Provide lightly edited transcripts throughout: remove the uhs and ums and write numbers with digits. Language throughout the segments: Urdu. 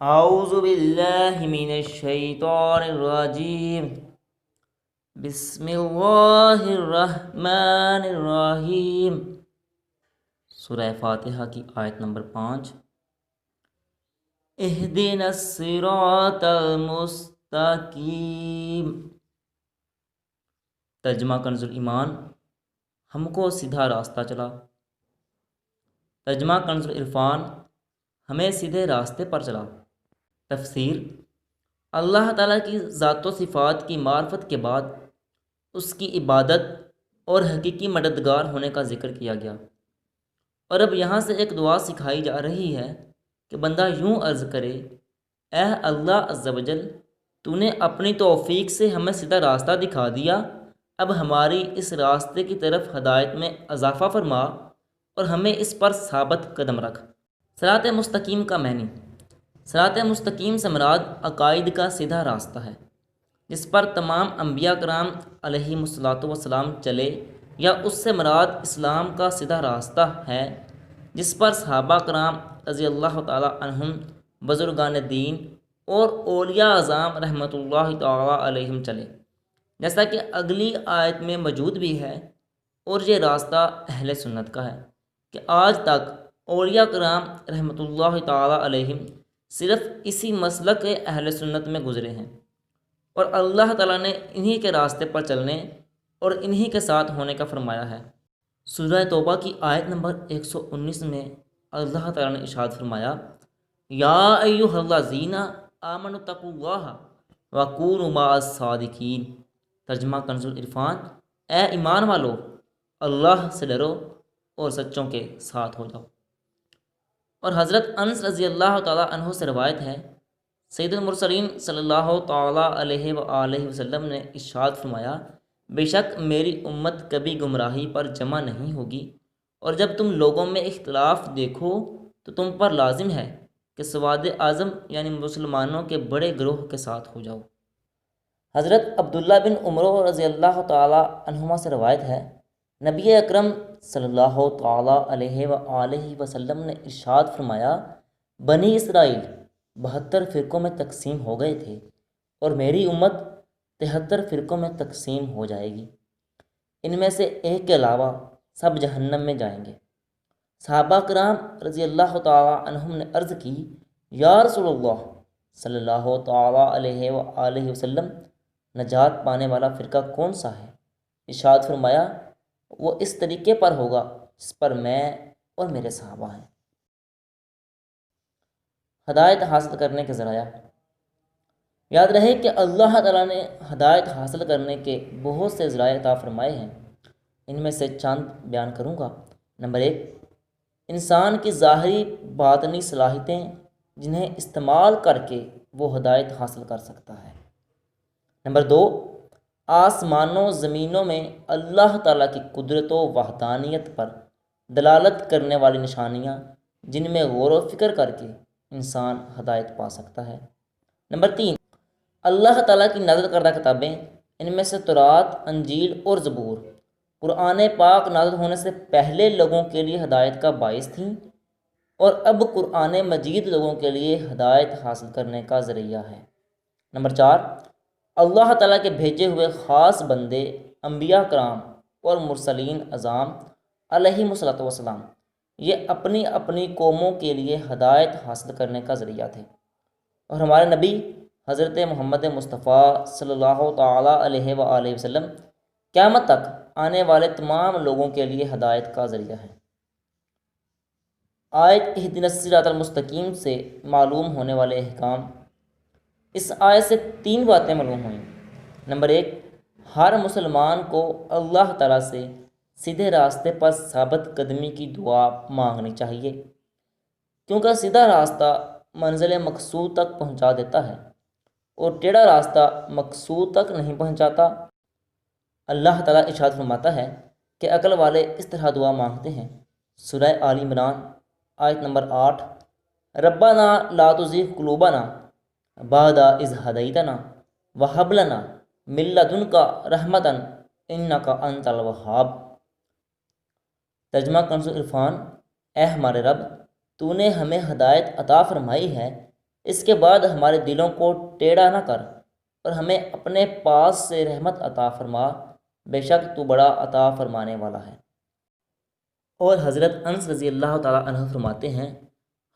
اعوذ باللہ من الشیطان الرجیم بسم اللہ الرحمن الرحیم۔ سورہ فاتحہ کی آیت نمبر 5۔ اہدنا الصراط المستقیم۔ ترجمہ کنز ایمان، ہم کو سیدھا راستہ چلا۔ ترجمہ کنز عرفان، ہمیں سیدھے راستے پر چلا۔ تفسیر: اللہ تعالیٰ کی ذات و صفات کی معرفت کے بعد اس کی عبادت اور حقیقی مددگار ہونے کا ذکر کیا گیا، اور اب یہاں سے ایک دعا سکھائی جا رہی ہے کہ بندہ یوں عرض کرے: اے اللہ عز و جل، تو نے اپنی توفیق سے ہمیں سیدھا راستہ دکھا دیا، اب ہماری اس راستے کی طرف ہدایت میں اضافہ فرما اور ہمیں اس پر ثابت قدم رکھ۔ صراط مستقیم کا معنی: صراط مستقیم سے مراد عقائد کا سیدھا راستہ ہے جس پر تمام انبیاء کرام علیہم الصلاۃ والسلام چلے، یا اس سے مراد اسلام کا سیدھا راستہ ہے جس پر صحابہ کرام رضی اللہ تعالیٰ عنہم، بزرگان دین اور اولیاء اعظام رحمۃ اللہ تعالیٰ علیہم چلے، جیسا کہ اگلی آیت میں موجود بھی ہے۔ اور یہ راستہ اہل سنت کا ہے کہ آج تک اولیاء کرام رحمۃ اللہ تعالیٰ علیہم صرف اسی مسلک اہل سنت میں گزرے ہیں، اور اللہ تعالیٰ نے انہی کے راستے پر چلنے اور انہی کے ساتھ ہونے کا فرمایا ہے۔ سورہ توبہ کی آیت نمبر 119 میں اللہ تعالیٰ نے ارشاد فرمایا: یا ایھا الذین آمنوا اتقوا اللہ وکونوا مع الصادقین۔ ترجمہ کنز عرفان، اے ایمان والو، اللہ سے ڈرو اور سچوں کے ساتھ ہو جاؤ۔ اور حضرت انس رضی اللہ تعالیٰ عنہ سے روایت ہے، سید المرسلین صلی اللہ تعالیٰ علیہ وآلہ وسلم نے ارشاد فرمایا: بے شک میری امت کبھی گمراہی پر جمع نہیں ہوگی، اور جب تم لوگوں میں اختلاف دیکھو تو تم پر لازم ہے کہ سواد اعظم یعنی مسلمانوں کے بڑے گروہ کے ساتھ ہو جاؤ۔ حضرت عبداللہ بن عمر رضی اللہ تعالیٰ عنہما سے روایت ہے، نبی اکرم صلی اللہ تعالیٰ علیہ وآلہ وسلم نے ارشاد فرمایا: بنی اسرائیل 72 فرقوں میں تقسیم ہو گئے تھے، اور میری امت 73 فرقوں میں تقسیم ہو جائے گی، ان میں سے ایک کے علاوہ سب جہنم میں جائیں گے۔ صحابہ کرام رضی اللہ تعالیٰ عنہم نے عرض کی: یا رسول اللہ صلی اللہ تعالیٰ علیہ وآلہ وسلم، نجات پانے والا فرقہ کون سا ہے؟ ارشاد فرمایا: وہ اس طریقے پر ہوگا جس پر میں اور میرے صحابہ ہیں۔ ہدایت حاصل کرنے کے ذرائع: یاد رہے کہ اللہ تعالیٰ نے ہدایت حاصل کرنے کے بہت سے ذرائع عطا فرمائے ہیں، ان میں سے چند بیان کروں گا۔ نمبر 1، انسان کی ظاہری باطنی صلاحیتیں جنہیں استعمال کر کے وہ ہدایت حاصل کر سکتا ہے۔ نمبر 2، آسمانوں زمینوں میں اللہ تعالیٰ کی قدرت و وحدانیت پر دلالت کرنے والی نشانیاں جن میں غور و فکر کر کے انسان ہدایت پا سکتا ہے۔ نمبر 3، اللہ تعالیٰ کی نازل کردہ کتابیں، ان میں سے تورات، انجیل اور زبور، قرآن پاک نازل ہونے سے پہلے لوگوں کے لیے ہدایت کا باعث تھیں، اور اب قرآن مجید لوگوں کے لیے ہدایت حاصل کرنے کا ذریعہ ہے۔ نمبر 4، اللہ تعالیٰ کے بھیجے ہوئے خاص بندے انبیاء کرام اور مرسلین اعظام علیہم الصلاۃ والسلام یہ اپنی اپنی قوموں کے لیے ہدایت حاصل کرنے کا ذریعہ تھے، اور ہمارے نبی حضرت محمد مصطفیٰ صلی اللہ تعالیٰ علیہ وآلہ وسلم قیامت تک آنے والے تمام لوگوں کے لیے ہدایت کا ذریعہ ہیں۔ آیت اہدنا الصراط المستقیم سے معلوم ہونے والے احکام: اس آیت سے 3 باتیں معلوم ہوئیں۔ نمبر 1، ہر مسلمان کو اللہ تعالیٰ سے سیدھے راستے پر ثابت قدمی کی دعا مانگنی چاہیے، کیونکہ سیدھا راستہ منزل مقصود تک پہنچا دیتا ہے اور ٹیڑھا راستہ مقصود تک نہیں پہنچاتا۔ اللہ تعالیٰ ارشاد فرماتا ہے کہ عقل والے اس طرح دعا مانگتے ہیں۔ سورہ آل عمران آیت نمبر 8: ربنا لا تزغ قلوبنا بعد اذ ہدیتنا وہب لنا من لدنک رحمۃ انک انت الوہاب۔ ترجمہ کنز عرفان، اے ہمارے رب، تو نے ہمیں ہدایت عطا فرمائی ہے، اس کے بعد ہمارے دلوں کو ٹیڑھا نہ کر اور ہمیں اپنے پاس سے رحمت عطا فرما، بے شک تو بڑا عطا فرمانے والا ہے۔ اور حضرت انس رضی اللہ تعالیٰ عنہ فرماتے ہیں،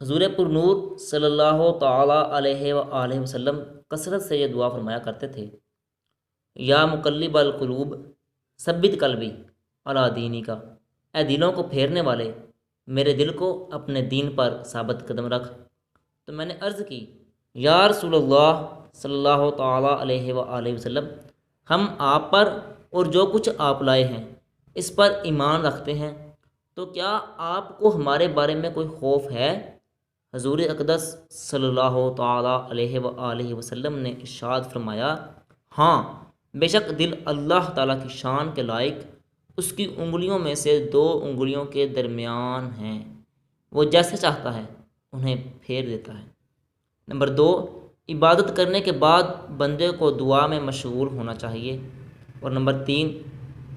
حضور پر نور صلی اللہ تعالیٰ علیہ وآلہ وسلم کثرت سے یہ دعا فرمایا کرتے تھے، یا مقلب القلوب ثبت قلبی علی دینی کا، اے دلوں کو پھیرنے والے میرے دل کو اپنے دین پر ثابت قدم رکھ۔ تو میں نے عرض کی، یا رسول اللہ صلی اللہ تعالیٰ علیہ وآلہ وسلم، ہم آپ پر اور جو کچھ آپ لائے ہیں اس پر ایمان رکھتے ہیں، تو کیا آپ کو ہمارے بارے میں کوئی خوف ہے؟ حضور اقدس صلی اللہ تعالیٰ علیہ وآلہ وسلم نے ارشاد فرمایا، ہاں بے شک دل اللہ تعالیٰ کی شان کے لائق اس کی انگلیوں میں سے دو انگلیوں کے درمیان ہیں، وہ جیسے چاہتا ہے انہیں پھیر دیتا ہے۔ نمبر 2، عبادت کرنے کے بعد بندے کو دعا میں مشغول ہونا چاہیے۔ اور نمبر 3،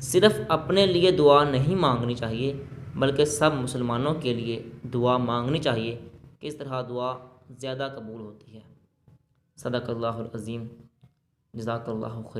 صرف اپنے لیے دعا نہیں مانگنی چاہیے بلکہ سب مسلمانوں کے لیے دعا مانگنی چاہیے، کہ اس طرح دعا زیادہ قبول ہوتی ہے۔ صدق اللہ العظیم، جزاک اللہ خیر۔